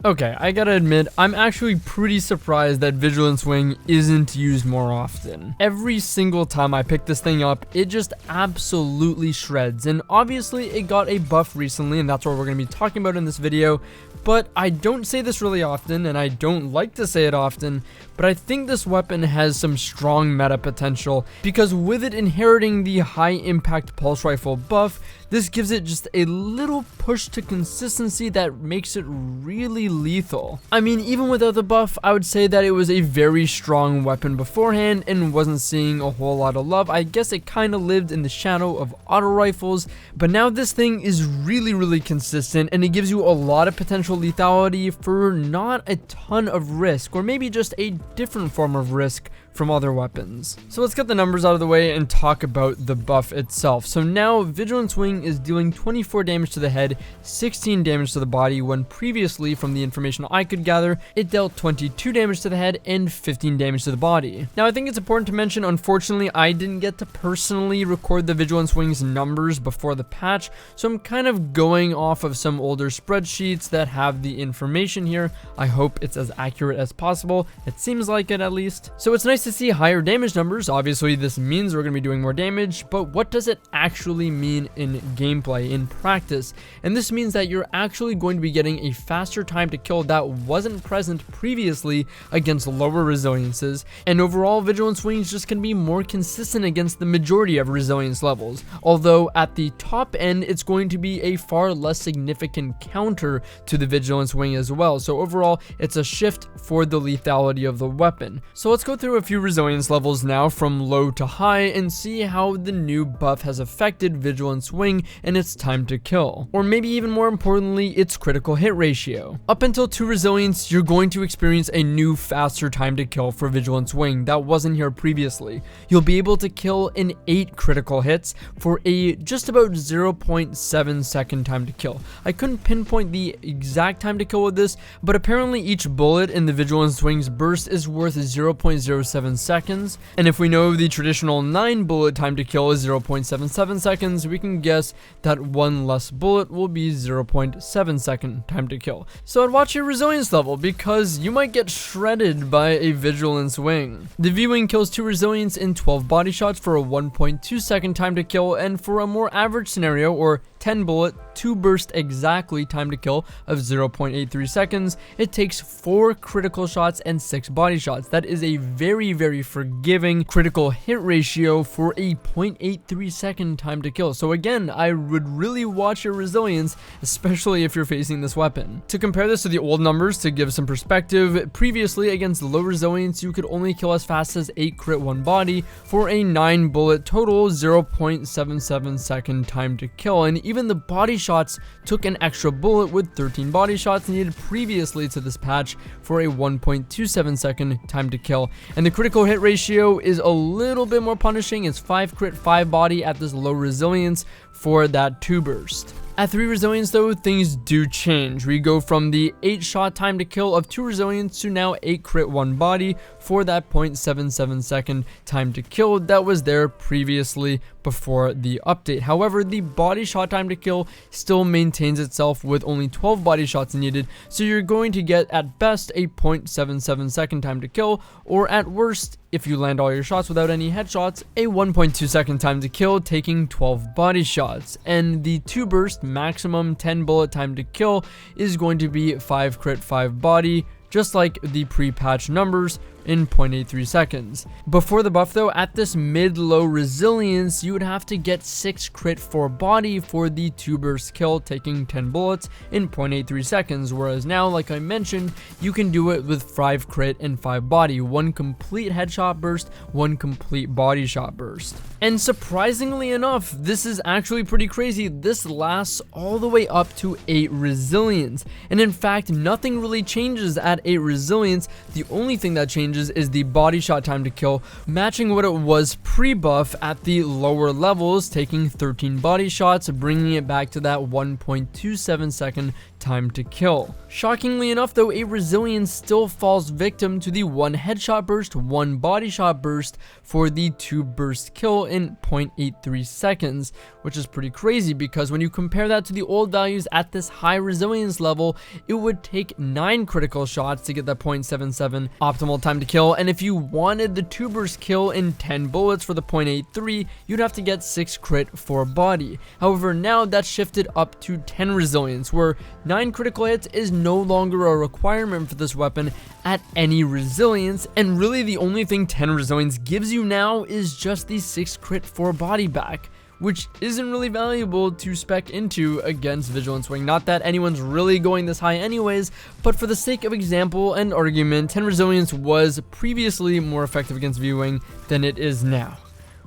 Okay, I gotta admit, I'm actually pretty surprised that Vigilance Wing isn't used more often. Every single time I pick this thing up, it just absolutely shreds, and obviously it got a buff recently, and that's what we're gonna be talking about in this video. But I don't say this really often, and I don't like to say it often, but I think this weapon has some strong meta potential, because with it inheriting the high impact pulse rifle buff, this gives it just a little push to consistency that makes it really lethal. I mean, even without the buff, I would say that it was a very strong weapon beforehand and wasn't seeing a whole lot of love. I guess it kind of lived in the shadow of auto rifles, but now this thing is really consistent, and it gives you a lot of potential lethality for not a ton of risk, or maybe just a different form of risk from other weapons. So let's get the numbers out of the way and talk about the buff itself. So now Vigilance Wing is dealing 24 damage to the head, 16 damage to the body, when previously, from the information I could gather, it dealt 22 damage to the head and 15 damage to the body. Now I think it's important to mention, unfortunately I didn't get to personally record the Vigilance Wing's numbers before the patch, so I'm kind of going off of some older spreadsheets that have the information here. I hope it's as accurate as possible. It seems like it, at least. So it's nice to see higher damage numbers. Obviously this means we're going to be doing more damage, but what does it actually mean in gameplay, in practice? And this means that you're actually going to be getting a faster time to kill that wasn't present previously against lower resiliences, and overall Vigilance Wing is just going to be more consistent against the majority of resilience levels, although at the top end it's going to be a far less significant counter to the Vigilance Wing as well. So overall it's a shift for the lethality of the weapon. So let's go through a few resilience levels now from low to high and see how the new buff has affected Vigilance Wing and its time to kill, or maybe even more importantly, its critical hit ratio. Up until 2 resilience, you're going to experience a new faster time to kill for Vigilance Wing that wasn't here previously. You'll be able to kill in 8 critical hits for a just about 0.7 second time to kill. I couldn't pinpoint the exact time to kill with this, but apparently each bullet in the Vigilance Wing's burst is worth 0.07 seconds, and if we know the traditional 9 bullet time to kill is 0.77 seconds, we can guess that 1 less bullet will be 0.7 second time to kill. So I'd watch your resilience level, because you might get shredded by a Vigilance Wing. The V-Wing kills 2 resilience in 12 body shots for a 1.2 second time to kill, and for a more average scenario, or 10 bullet, 2 burst exactly time to kill of 0.83 seconds, it takes 4 critical shots and 6 body shots. That is a very forgiving critical hit ratio for a 0.83 second time to kill. So again, I would really watch your resilience, especially if you're facing this weapon. To compare this to the old numbers, to give some perspective, previously against low resilience, you could only kill as fast as 8 crit 1 body for a 9 bullet total, 0.77 second time to kill, and even the body shots took an extra bullet with 13 body shots needed previously to this patch for a 1.27 second time to kill. And the critical hit ratio is a little bit more punishing. It's 5 crit 5 body at this low resilience for that 2 burst. At 3 resilience though, things do change. We go from the 8 shot time to kill of 2 resilience to now 8 crit 1 body for that 0.77 second time to kill that was there previously before the update. However, the body shot time to kill still maintains itself with only 12 body shots needed, so you're going to get at best a 0.77 second time to kill, or at worst, if you land all your shots without any headshots, a 1.2 second time to kill taking 12 body shots. And the 2 burst maximum 10 bullet time to kill is going to be 5 crit 5 body, just like the pre-patch numbers, in 0.83 seconds. Before the buff though, at this mid-low resilience, you would have to get 6 crit 4 body for the 2 burst kill, taking 10 bullets in 0.83 seconds, whereas now, like I mentioned, you can do it with 5 crit and 5 body, 1 complete headshot burst, 1 complete body shot burst. And surprisingly enough, this is actually pretty crazy. This lasts all the way up to 8 resilience, and in fact, nothing really changes at 8 resilience. The only thing that changes is the body shot time to kill, matching what it was pre-buff at the lower levels, taking 13 body shots, bringing it back to that 1.27 second time to kill. Shockingly enough though, a Resilience still falls victim to the 1 headshot burst, 1 body shot burst for the 2 burst kill in 0.83 seconds, which is pretty crazy because when you compare that to the old values at this high resilience level, it would take 9 critical shots to get that 0.77 optimal time to kill, and if you wanted the 2 burst kill in 10 bullets for the 0.83, you'd have to get 6 crit for body. However, now that's shifted up to 10 resilience, where 9 critical hits is no longer a requirement for this weapon at any resilience, and really the only thing 10 resilience gives you now is just the 6 crit for body back, which isn't really valuable to spec into against Vigilance Wing. Not that anyone's really going this high anyways, but for the sake of example and argument, 10 resilience was previously more effective against V-Wing than it is now.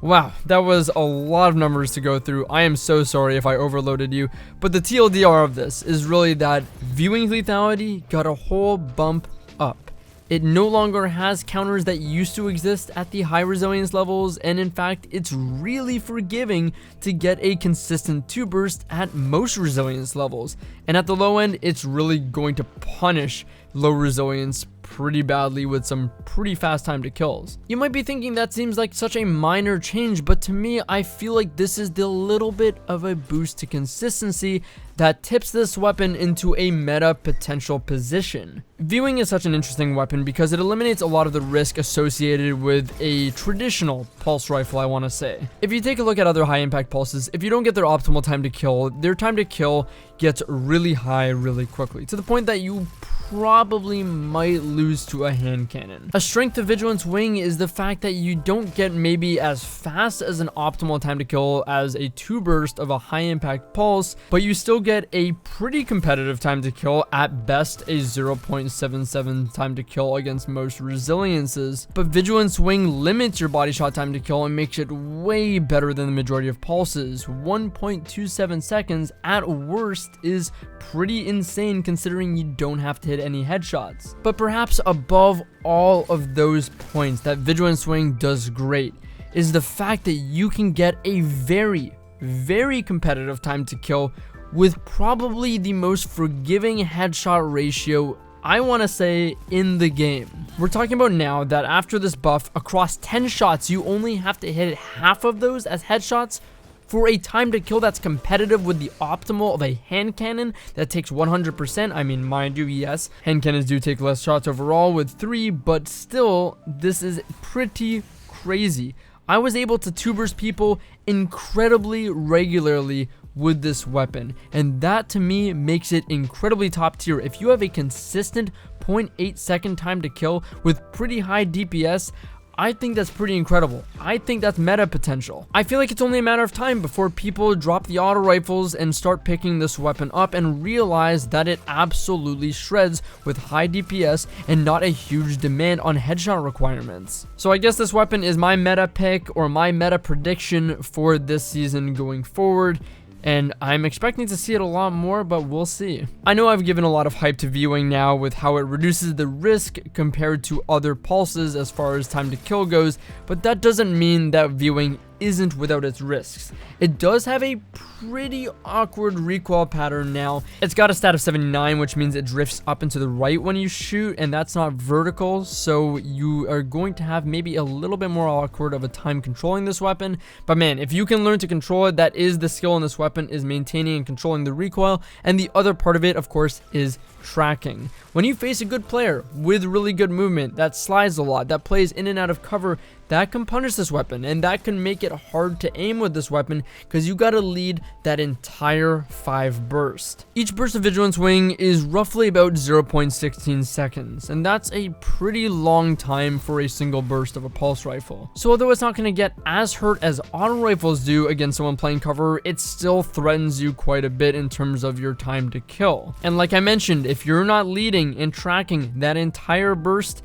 Wow, that was a lot of numbers to go through. I am so sorry if I overloaded you, but the TLDR of this is really that V-Wing's lethality got a whole bump up. It no longer has counters that used to exist at the high resilience levels, and in fact, it's really forgiving to get a consistent 2 burst at most resilience levels. And at the low end, it's really going to punish low resilience pretty badly with some pretty fast time to kills. You might be thinking that seems like such a minor change, but to me, I feel like this is the little bit of a boost to consistency that tips this weapon into a meta potential position. V-Wing is such an interesting weapon because it eliminates a lot of the risk associated with a traditional pulse rifle, I want to say. If you take a look at other high impact pulses, if you don't get their optimal time to kill, their time to kill gets really high really quickly, to the point that you probably might lose to a hand cannon. A strength of Vigilance Wing is the fact that you don't get maybe as fast as an optimal time to kill as a 2 burst of a high impact pulse, but you still get a pretty competitive time to kill, at best a 0.77 time to kill against most resiliences. But Vigilance Wing limits your body shot time to kill and makes it way better than the majority of pulses. 1.27 seconds at worst is pretty insane considering you don't have to hit any headshots. But perhaps above all of those points that Vigilance Wing does great is the fact that you can get a very competitive time to kill with probably the most forgiving headshot ratio, I want to say, in the game. We're talking about now that after this buff, across 10 shots, you only have to hit half of those as headshots for a time to kill that's competitive with the optimal of a hand cannon that takes 100%. I mean, mind you, yes, hand cannons do take less shots overall with 3, but still, this is pretty crazy. I was able to 2 burst people incredibly regularly with this weapon, and that to me makes it incredibly top tier. If you have a consistent 0.8 second time to kill with pretty high DPS, I think that's pretty incredible. I think that's meta potential. I feel like it's only a matter of time before people drop the auto rifles and start picking this weapon up and realize that it absolutely shreds with high DPS and not a huge demand on headshot requirements. So I guess this weapon is my meta pick or my meta prediction for this season going forward. And I'm expecting to see it a lot more, but we'll see. I know I've given a lot of hype to V-Wing now with how it reduces the risk compared to other pulses as far as time to kill goes, but that doesn't mean that V-Wing isn't without its risks. It does have a pretty awkward recoil pattern now. It's got a stat of 79, which means it drifts up and to the right when you shoot, and that's not vertical, so you are going to have maybe a little bit more awkward of a time controlling this weapon. But man, if you can learn to control it, that is the skill in this weapon, is maintaining and controlling the recoil, and the other part of it, of course, is tracking. When you face a good player with really good movement, that slides a lot, that plays in and out of cover, that can punish this weapon, and that can make it hard to aim with this weapon because you gotta lead that entire 5 burst. Each burst of Vigilance Wing is roughly about 0.16 seconds, and that's a pretty long time for a single burst of a pulse rifle. So although it's not gonna get as hurt as auto rifles do against someone playing cover, it still threatens you quite a bit in terms of your time to kill. And like I mentioned, if you're not leading and tracking that entire burst,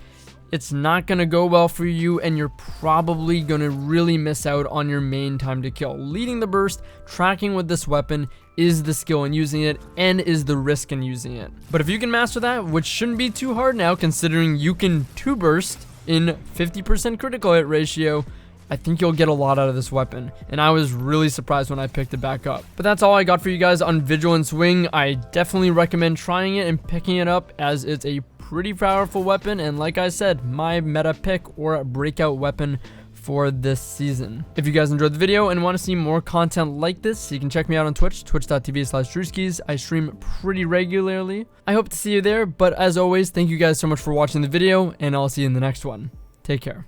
it's not going to go well for you, and you're probably going to really miss out on your main time to kill. Leading the burst, tracking with this weapon is the skill in using it and is the risk in using it. But if you can master that, which shouldn't be too hard now considering you can 2 burst in 50% critical hit ratio, I think you'll get a lot out of this weapon, and I was really surprised when I picked it back up. But that's all I got for you guys on Vigilance Wing. I definitely recommend trying it and picking it up, as it's a pretty powerful weapon, and like I said, my meta pick or breakout weapon for this season. If you guys enjoyed the video and want to see more content like this, you can check me out on Twitch, twitch.tv/Drewskys. I stream pretty regularly. I hope to see you there, but as always, thank you guys so much for watching the video, and I'll see you in the next one. Take care.